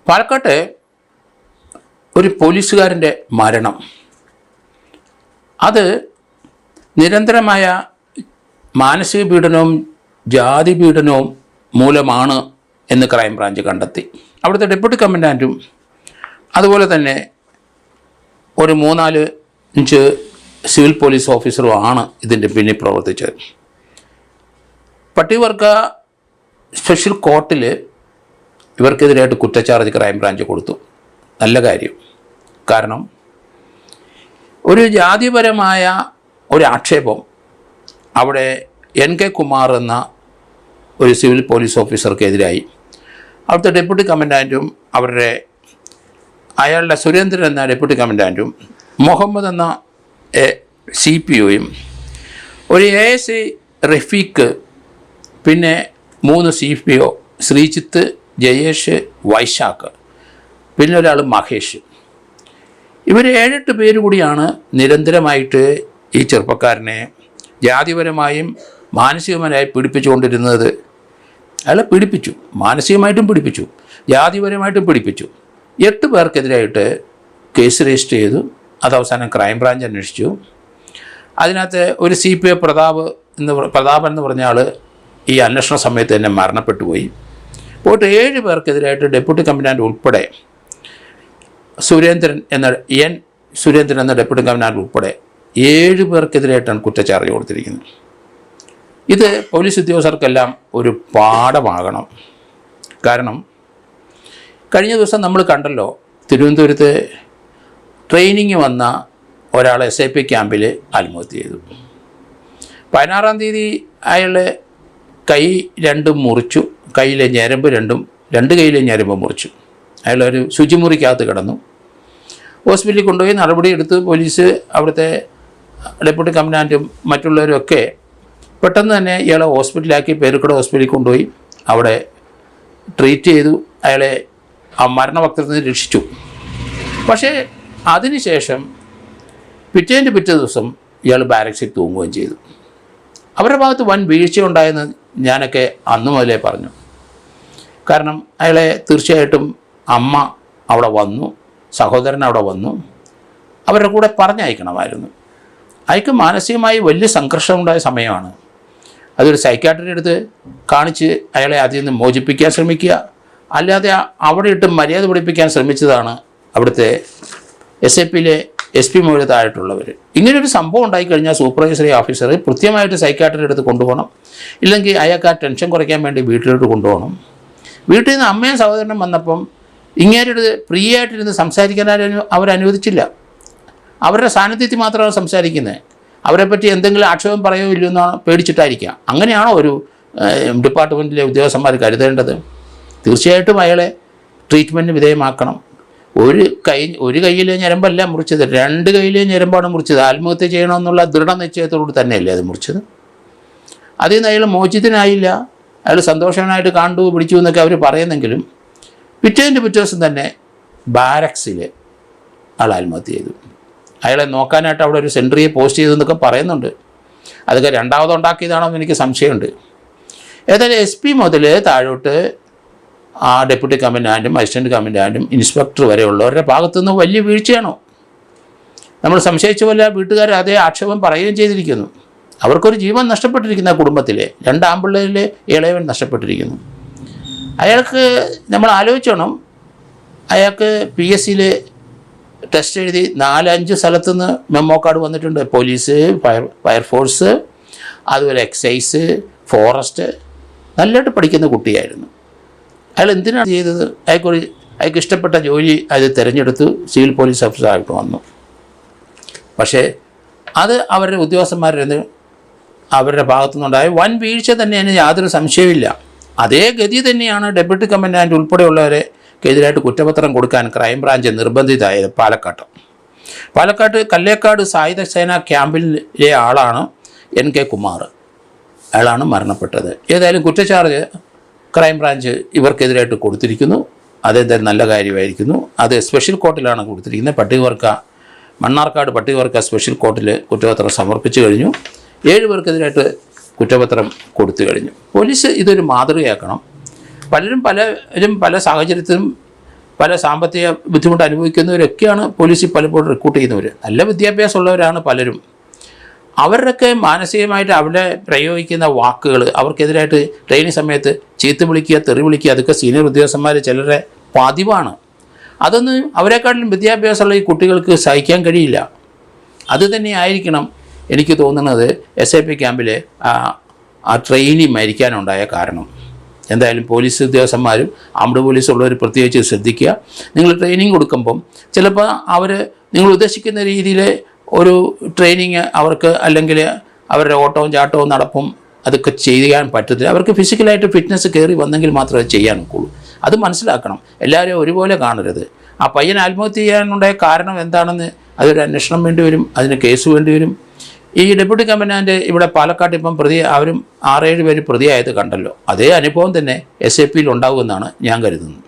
പാലക്കാട്ടെ ഒരു പോലീസുകാരൻ്റെ മരണം അത് നിരന്തരമായ മാനസിക പീഡനവും ജാതി പീഡനവും മൂലമാണ് എന്ന് ക്രൈംബ്രാഞ്ച് കണ്ടെത്തി. അവിടുത്തെ ഡെപ്യൂട്ടി കമാൻഡൻറ്റും അതുപോലെ തന്നെ ഒരു 3-4 സിവിൽ പോലീസ് ഓഫീസറുമാണ് ഇതിൻ്റെ പിന്നിൽ പ്രവർത്തിച്ചത്. പട്ടികവർഗ സ്പെഷ്യൽ കോർട്ടിൽ ഇവർക്കെതിരായിട്ട് കുറ്റച്ചാർജ് ക്രൈംബ്രാഞ്ച് കൊടുത്തു. നല്ല കാര്യം. കാരണം ഒരു ജാതിപരമായ ഒരു ആക്ഷേപം അവിടെ NK കുമാർ എന്ന ഒരു സിവിൽ പോലീസ് ഓഫീസർക്കെതിരായി അവിടുത്തെ ഡെപ്യൂട്ടി കമാൻഡൻറ്റും അയാളുടെ സുരേന്ദ്രൻ എന്ന ഡെപ്യൂട്ടി കമാൻഡൻറ്റും മുഹമ്മദ് എന്ന CPOയും ഒരു ASI റഫീഖ്, പിന്നെ 3 CPO ശ്രീജിത്ത്, ജയേഷ്, വൈശാഖ്, പിന്നെ ഒരാൾ മഹേഷ്, ഇവർ 7-8 പേര് കൂടിയാണ് നിരന്തരമായിട്ട് ഈ ചെറുപ്പക്കാരനെ ജാതിപരമായും മാനസികമായും പീഡിപ്പിച്ചുകൊണ്ടിരുന്നത്. അയാളെ പീഡിപ്പിച്ചു, മാനസികമായിട്ടും പീഡിപ്പിച്ചു, ജാതിപരമായിട്ടും പീഡിപ്പിച്ചു. 8 പേർക്കെതിരായിട്ട് കേസ് രജിസ്റ്റർ ചെയ്തു. അത് അവസാനം ക്രൈംബ്രാഞ്ച് അന്വേഷിച്ചു. അതിനകത്ത് ഒരു CPO പ്രതാപൻ എന്ന് പറഞ്ഞ ആൾ ഈ അന്വേഷണ സമയത്ത് തന്നെ മരണപ്പെട്ടു പോയിട്ട് 7 പേർക്കെതിരായിട്ട് ഡെപ്യൂട്ടി കമാൻഡൻറ്റ് ഉൾപ്പെടെ സുരേന്ദ്രൻ എന്ന ഡെപ്യൂട്ടി കമാൻഡൻറ്റ് ഉൾപ്പെടെ 7 പേർക്കെതിരായിട്ടാണ് കുറ്റച്ചാർജ് കൊടുത്തിരിക്കുന്നത്. ഇത് പോലീസ് ഉദ്യോഗസ്ഥർക്കെല്ലാം ഒരു പാഠമാകണം. കാരണം കഴിഞ്ഞ ദിവസം നമ്മൾ കണ്ടല്ലോ, തിരുവനന്തപുരത്ത് ട്രെയിനിങ് വന്ന ഒരാൾ SIP ക്യാമ്പിൽ ആത്മഹത്യ ചെയ്തു. 16-ാം തീയതി അയാൾ കൈ 2 മുറിച്ചു, കയ്യിലെ ഞരമ്പ് 2 കൈയിലെ ഞരമ്പ് മുറിച്ചു. അയാളൊരു ശുചിമുറിക്കകത്ത് കിടന്നു. ഹോസ്പിറ്റലിൽ കൊണ്ടുപോയി നടപടിയെടുത്ത് പോലീസ്, അവിടുത്തെ ഡെപ്യൂട്ടി കമാൻഡൻറ്റും മറ്റുള്ളവരും ഒക്കെ പെട്ടെന്ന് തന്നെ ഇയാളെ ഹോസ്പിറ്റലാക്കി, പേരുക്കട ഹോസ്പിറ്റലിൽ കൊണ്ടുപോയി അവിടെ ട്രീറ്റ് ചെയ്തു. അയാളെ ആ മരണവക്തത്തിൽ നിന്ന് രക്ഷിച്ചു. പക്ഷേ അതിനുശേഷം പിറ്റേ ദിവസം ഇയാൾ ബാരക്സിൽ തൂങ്ങുകയും ചെയ്തു. അവരുടെ ഭാഗത്ത് വൻ വീഴ്ച ഉണ്ടായെന്ന് ഞാനൊക്കെ അന്നു മുതലേ പറഞ്ഞു. കാരണം അയാളെ തീർച്ചയായിട്ടും അമ്മ അവിടെ വന്നു, സഹോദരൻ അവിടെ വന്നു, അവരുടെ കൂടെ പറഞ്ഞയക്കണമായിരുന്നു. അയാൾക്ക് മാനസികമായി വലിയ സംഘർഷമുണ്ടായ സമയമാണ്. അതൊരു സൈക്യാട്രിയുടെ അടുത്ത് കാണിച്ച് അയാളെ അതിൽ നിന്ന് മോചിപ്പിക്കാൻ ശ്രമിക്കുക, അല്ലാതെ അവിടെ ഇട്ട് മര്യാദ പഠിപ്പിക്കാൻ ശ്രമിച്ചതാണ് അവിടുത്തെ SIPയിലെ SP മുതൽ താഴെയുള്ളവർ. ഇങ്ങനെയൊരു സംഭവം ഉണ്ടായിക്കഴിഞ്ഞാൽ സൂപ്പർവൈസറി ഓഫീസർ കൃത്യമായിട്ട് സൈക്യാട്രിയുടെ അടുത്ത് കൊണ്ടുപോകണം. ഇല്ലെങ്കിൽ അയാൾക്ക് ആ ടെൻഷൻ കുറയ്ക്കാൻ വേണ്ടി വീട്ടിലോട്ട് കൊണ്ടുപോകണം. വീട്ടിൽ നിന്ന് അമ്മയും സഹോദരനും വന്നപ്പം ഇങ്ങേരുടെ ഫ്രീ ആയിട്ടിരുന്ന് സംസാരിക്കാൻ അവരനുവദിച്ചില്ല. അവരുടെ സാന്നിധ്യത്തിൽ മാത്രമാണ് സംസാരിക്കുന്നത്. അവരെപ്പറ്റി എന്തെങ്കിലും ആക്ഷേപം പറയുമോ ഇല്ലയോ എന്നാണ് പേടിച്ചിട്ടായിരിക്കാം. അങ്ങനെയാണോ ഒരു ഡിപ്പാർട്ട്മെൻറ്റിലെ ഉദ്യോഗസ്ഥന്മാർ കരുതേണ്ടത്? തീർച്ചയായിട്ടും അയാളെ ട്രീറ്റ്മെൻറ്റിന് വിധേയമാക്കണം. ഒരു കൈയിലെ ഞരമ്പല്ല മുറിച്ചത്, 2 കൈയിലെ ഞരമ്പാണ് മുറിച്ചത്. ആത്മഹത്യ ചെയ്യണമെന്നുള്ള ദൃഢനിശ്ചയത്തോട് തന്നെയല്ലേ അത് മുറിച്ചത്. അതിൽ നിന്ന് അയാൾ മോചിതനായില്ല. അയാൾ സന്തോഷവാനായിട്ട് പിടിച്ചു എന്നൊക്കെ അവർ പറയുന്നെങ്കിലും പിറ്റേ ദിവസം തന്നെ ബാരക്സിൽ ആൾ ആത്മഹത്യ ചെയ്തു. അയാളെ നോക്കാനായിട്ട് അവിടെ ഒരു സെൻട്രിയെ പോസ്റ്റ് ചെയ്തെന്നൊക്കെ പറയുന്നുണ്ട്. അതൊക്കെ രണ്ടാമതുണ്ടാക്കിയതാണോ എന്ന് എനിക്ക് സംശയമുണ്ട്. ഏതായാലും SP മുതൽ താഴോട്ട് ആ ഡെപ്യൂട്ടി കമാൻഡൻറ്റും അസിസ്റ്റൻറ്റ് കമാൻഡൻറ്റും ഇൻസ്പെക്ടർ വരെയുള്ളവരുടെ ഭാഗത്തുനിന്ന് വലിയ വീഴ്ചയാണോ? നമ്മൾ സംശയിച്ച പോലെ വീട്ടുകാർ അതേ ആക്ഷേപം പറയുകയും ചെയ്തിരിക്കുന്നു. അവർക്കൊരു ജീവൻ നഷ്ടപ്പെട്ടിരിക്കുന്ന കുടുംബത്തിലെ 2 ആൺപിള്ളേരിലെ ഇളയവൻ നഷ്ടപ്പെട്ടിരിക്കുന്നു. അയാൾക്ക് നമ്മൾ ആലോചിച്ചോണം, അയാൾക്ക് PSCയിൽ ടെസ്റ്റ് എഴുതി 4-5 സ്ഥലത്തുനിന്ന് മെമ്മോ കാർഡ് വന്നിട്ടുണ്ട്. പോലീസ്, ഫയർഫോഴ്സ്, അതുപോലെ എക്സൈസ്, ഫോറസ്റ്റ്, നല്ലതായിട്ട് പഠിക്കുന്ന കുട്ടിയായിരുന്നു. അയാൾ എന്തിനാണ് ചെയ്തത്? അയാൾക്ക് ഇഷ്ടപ്പെട്ട ജോലി അത് തിരഞ്ഞെടുത്ത് സിവിൽ പോലീസ് ഓഫീസറായിട്ട് വന്നു. പക്ഷേ അത് അവരുടെ ഉദ്യോഗസ്ഥന്മാരുടെ ഭാഗത്തുനിന്നുണ്ടായ വൻ വീഴ്ച തന്നെയാണ്, യാതൊരു സംശയമില്ല. അതേ ഗതി തന്നെയാണ് ഡെപ്യൂട്ടി കമാൻഡൻറ്റ് ഉൾപ്പെടെയുള്ളവരെക്കെതിരായിട്ട് കുറ്റപത്രം കൊടുക്കാൻ ക്രൈംബ്രാഞ്ച് നിർബന്ധിതമായത്. പാലക്കാട് കല്ലേക്കാട് സായുധ സേനാ ക്യാമ്പിലെ ആളാണ് NK കുമാർ. അയാളാണ് മരണപ്പെട്ടത്. ഏതായാലും കുറ്റച്ചാർജ് ക്രൈംബ്രാഞ്ച് ഇവർക്കെതിരായിട്ട് കൊടുത്തിരിക്കുന്നു. അതെന്തായാലും നല്ല കാര്യമായിരിക്കുന്നു. അത് സ്പെഷ്യൽ കോർട്ടിലാണ് കൊടുത്തിരിക്കുന്നത്. മണ്ണാർക്കാട് പട്ടികവർഗ സ്പെഷ്യൽ കോർട്ടിൽ കുറ്റപത്രം സമർപ്പിച്ചു കഴിഞ്ഞു. 7 പേർക്കെതിരായിട്ട് കുറ്റപത്രം കൊടുത്തു കഴിഞ്ഞു. പോലീസ് ഇതൊരു മാതൃകയാക്കണം. പലരും പല സാഹചര്യത്തിലും പല സാമ്പത്തിക ബുദ്ധിമുട്ട് അനുഭവിക്കുന്നവരൊക്കെയാണ് പോലീസിൽ പലപ്പോഴും റിക്രൂട്ട് ചെയ്യുന്നവർ. നല്ല വിദ്യാഭ്യാസമുള്ളവരാണ് പലരും. അവരുടെയൊക്കെ മാനസികമായിട്ട് അവിടെ പ്രയോഗിക്കുന്ന വാക്കുകൾ, അവർക്കെതിരായിട്ട് ട്രെയിനിങ് സമയത്ത് ചീത്ത വിളിക്കുക, തെറി വിളിക്കുക, അതൊക്കെ സീനിയർ ഉദ്യോഗസ്ഥന്മാർ ചിലരുടെ പതിവാണ്. അതൊന്നും അവരെക്കാട്ടിലും വിദ്യാഭ്യാസമുള്ള ഈ കുട്ടികൾക്ക് സഹിക്കാൻ കഴിയില്ല. അത് തന്നെയായിരിക്കണം എനിക്ക് തോന്നുന്നത് SIP ക്യാമ്പിൽ ആ ട്രെയിനി മരിക്കാനുണ്ടായ കാരണം. എന്തായാലും പോലീസ് ഉദ്യോഗസ്ഥന്മാരും ആംഡ് പോലീസ് ഉള്ളവർ പ്രത്യേകിച്ച് ശ്രദ്ധിക്കുക. നിങ്ങൾ ട്രെയിനിങ് കൊടുക്കുമ്പം ചിലപ്പോൾ നിങ്ങൾ ഉദ്ദേശിക്കുന്ന രീതിയിൽ ഒരു ട്രെയിനിങ് അവർക്ക്, അല്ലെങ്കിൽ അവരുടെ ഓട്ടവും ചാട്ടവും നടപ്പും അതൊക്കെ ചെയ്യാൻ പറ്റത്തില്ല. അവർക്ക് ഫിസിക്കലായിട്ട് ഫിറ്റ്നസ് കയറി വന്നെങ്കിൽ മാത്രമേ അത് ചെയ്യാൻ ഒക്കുള്ളൂ. അത് മനസ്സിലാക്കണം. എല്ലാവരും ഒരുപോലെ കാണരുത്. ആ പയ്യൻ ആത്മഹത്യ ചെയ്യാനുണ്ടായ കാരണം എന്താണെന്ന് അതൊരു അന്വേഷണം വേണ്ടി വരും, അതിന് കേസ് വേണ്ടി വരും. ഈ ഡെപ്യൂട്ടി കമാൻഡൻറ്റ് ഇവിടെ പാലക്കാട് ഇപ്പം അവരും 6-7 പേര് പ്രതിയായത് കണ്ടല്ലോ. അതേ അനുഭവം തന്നെ SIP ഉണ്ടാകുമെന്നാണ് ഞാൻ കരുതുന്നത്.